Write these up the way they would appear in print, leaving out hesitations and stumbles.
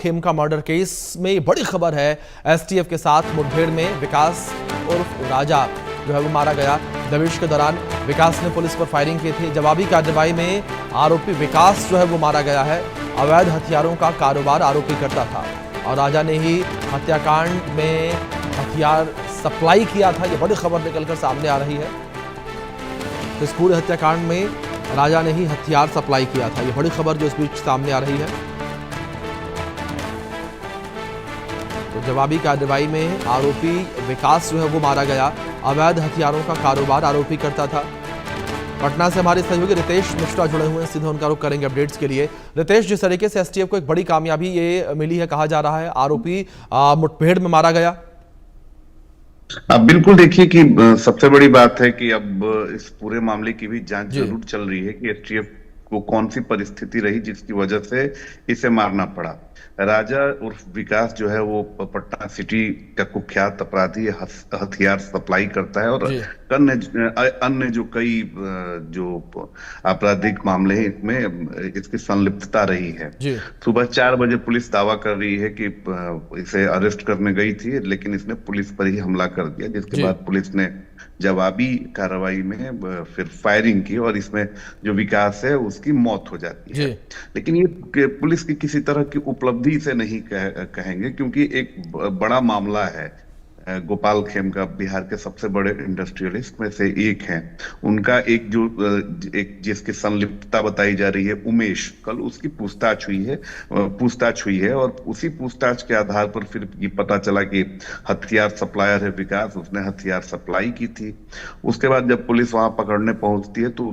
Khemka murder case में बड़ी खबर है। एसटीएफ के साथ मुठभेड़ में विकास उर्फ राजा जो है वो मारा गया। दबिश के दौरान विकास ने पुलिस पर फायरिंग की थी। जवाबी कार्रवाई में आरोपी विकास जो है वो मारा गया है। अवैध हथियारों का कारोबार आरोपी करता था और राजा ने ही हत्याकांड में हथियार सप्लाई किया था। ये बड़ी खबर निकलकर सामने आ रही है। तो इस पूरे हत्याकांड में राजा ने ही हथियार सप्लाई किया था। ये बड़ी खबर जो इस बीच सामने आ रही है। तो जवाबी कार्रवाई में आरोपी विकास जो है वो मारा गया। अवैध हथियारों का कारोबार आरोपी करता था। पटना से हमारे सहयोगी रितेश मिश्रा जुड़े हुए हैं, सीधे उनका रुख करेंगे अपडेट्स के लिए। रितेश, जिस तरीके से एसटीएफ को एक बड़ी कामयाबी ये मिली है, कहा जा रहा है आरोपी मुठभेड़ में मारा गया। अब बिल्कुल देखिए कि सबसे बड़ी बात है कि अब इस पूरे मामले की भी जांच जरूर चल रही है कि एसटीएफ को कौन सी परिस्थिति रही जिसकी वजह से इसे मारना पड़ा। राजा उर्फ विकास जो है वो पटना सिटी का कुख्यात अपराधी हथियार सप्लाई करता है और अन्य जो कई जो आपराधिक मामले हैं इसमें इसकी संलिप्तता रही है। सुबह 4 बजे पुलिस दावा कर रही है कि इसे अरेस्ट करने गई थी, लेकिन इसने पुलिस पर ही हमला कर दिया, जिसके बाद पुलिस ने जवाबी कार्रवाई में फिर फायरिंग की और इसमें जो विकास है उसकी मौत हो जाती है। लेकिन ये पुलिस की किसी तरह की उपलब्धि से नहीं कहेंगे, क्योंकि एक बड़ा मामला है। गोपाल खेमका बिहार के सबसे बड़े इंडस्ट्रियलिस्ट में से एक हैं। उनका एक जिसकी संलिप्तता बताई जा रही है उमेश, कल उसकी पूछताछ हुई है और उसी पूछताछ के आधार पर फिर ये पता चला कि हथियार सप्लायर है विकास, उसने हथियार सप्लाई की थी। उसके बाद जब पुलिस वहां पकड़ने पहुंचती है तो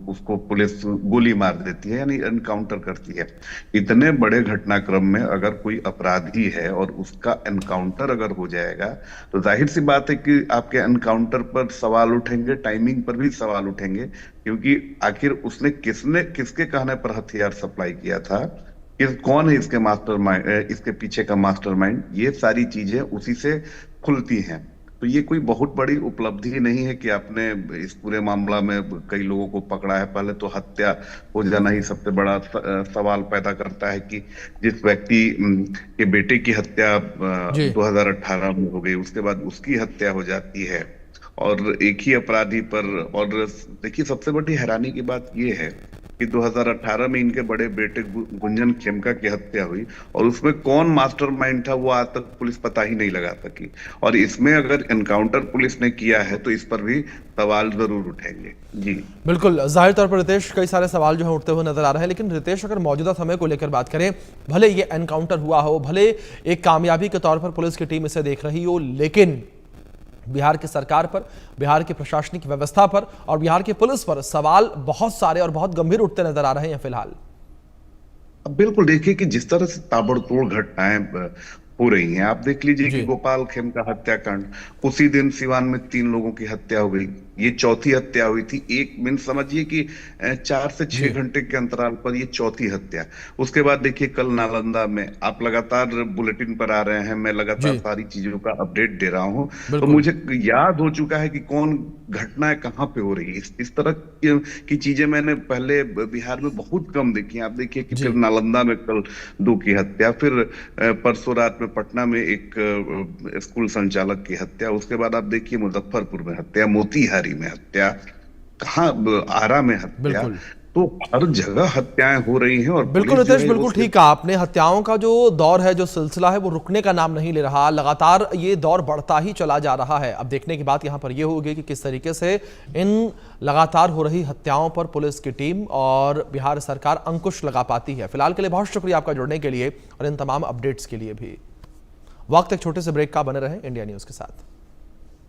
उसको पुलिस गोली मार देती है, यानी एनकाउंटर करती है। इतने बड़े घटनाक्रम में अगर कोई अपराधी है और उसका एनकाउंटर अगर हो जाएगा तो जाहिर सी बात है कि आपके एनकाउंटर पर सवाल उठेंगे, टाइमिंग पर भी सवाल उठेंगे, क्योंकि आखिर उसने किसके कहने पर हथियार सप्लाई किया था, कौन है इसके मास्टरमाइंड, इसके पीछे का मास्टरमाइंड, ये सारी चीजें उसी से खुलती हैं। तो ये कोई बहुत बड़ी उपलब्धि नहीं है कि आपने इस पूरे मामला में कई लोगों को पकड़ा है। पहले तो हत्या हो जाना ही सबसे बड़ा सवाल पैदा करता है कि जिस व्यक्ति के बेटे की हत्या 2018 में हो गई, उसके बाद उसकी हत्या हो जाती है और एक ही अपराधी पर। और देखिए सबसे बड़ी हैरानी की बात ये है कि 2018 में इनके बड़े बेटे गुंजन खेमका की हत्या हुई और उसमें कौन मास्टरमाइंड था वो आज तक पुलिस पता ही नहीं लगा सकी। और इसमें अगर एनकाउंटर पुलिस ने किया है तो इस पर भी सवाल जरूर उठेंगे। जी बिल्कुल, जाहिर तौर पर रितेश कई सारे सवाल जो है उठते हुए नजर आ रहे हैं। लेकिन रितेश, अगर मौजूदा समय को लेकर बात करें, भले ये एनकाउंटर हुआ हो, भले एक कामयाबी के तौर पर पुलिस की टीम इसे देख रही हो, लेकिन बिहार की सरकार पर, बिहार की प्रशासनिक व्यवस्था पर और बिहार की पुलिस पर सवाल बहुत सारे और बहुत गंभीर उठते नजर आ रहे हैं फिलहाल। अब बिल्कुल देखिए कि जिस तरह से ताबड़तोड़ घटनाएं हो रही हैं, आप देख लीजिए कि गोपाल खेमका हत्याकांड, उसी दिन सिवान में 3 लोगों की हत्या हो गई। ये चौथी हत्या हुई थी। एक मिनट समझिए कि 4 से 6 घंटे के अंतराल पर ये चौथी हत्या। उसके बाद देखिए कल नालंदा में, आप लगातार बुलेटिन पर आ रहे हैं, मैं लगातार सारी चीजों का अपडेट दे रहा हूं, तो मुझे याद हो चुका है कि कौन घटनाएं कहां पे हो रही है। इस तरह की चीजें मैंने पहले बिहार में बहुत कम देखी। आप देखिए कि फिर नालंदा में कल 2 की हत्या, फिर परसों रात में पटना में एक स्कूल संचालक की हत्या, उसके बाद आप देखिए मुजफ्फरपुर में हत्या, मोतिहारी में हत्या, आरा में हत्या। तो हर जगह हत्याएं हो रही हैं। और बिल्कुल रितेश, बिल्कुल ठीक कहा आपने। हत्याओं का जो दौर है, जो सिलसिला है, वो रुकने का नाम नहीं ले रहा। लगातार ये दौर बढ़ता ही चला जा रहा है। अब देखने की बात यहाँ पर ये होगी कि किस तरीके से इन लगातार हो रही हत्याओं पर पुलिस की टीम और बिहार सरकार अंकुश लगा पाती है। फिलहाल के लिए बहुत शुक्रिया आपका जुड़ने के लिए और इन तमाम अपडेट्स के लिए भी। वक्त एक छोटे से ब्रेक का, बने रहे इंडिया न्यूज के साथ।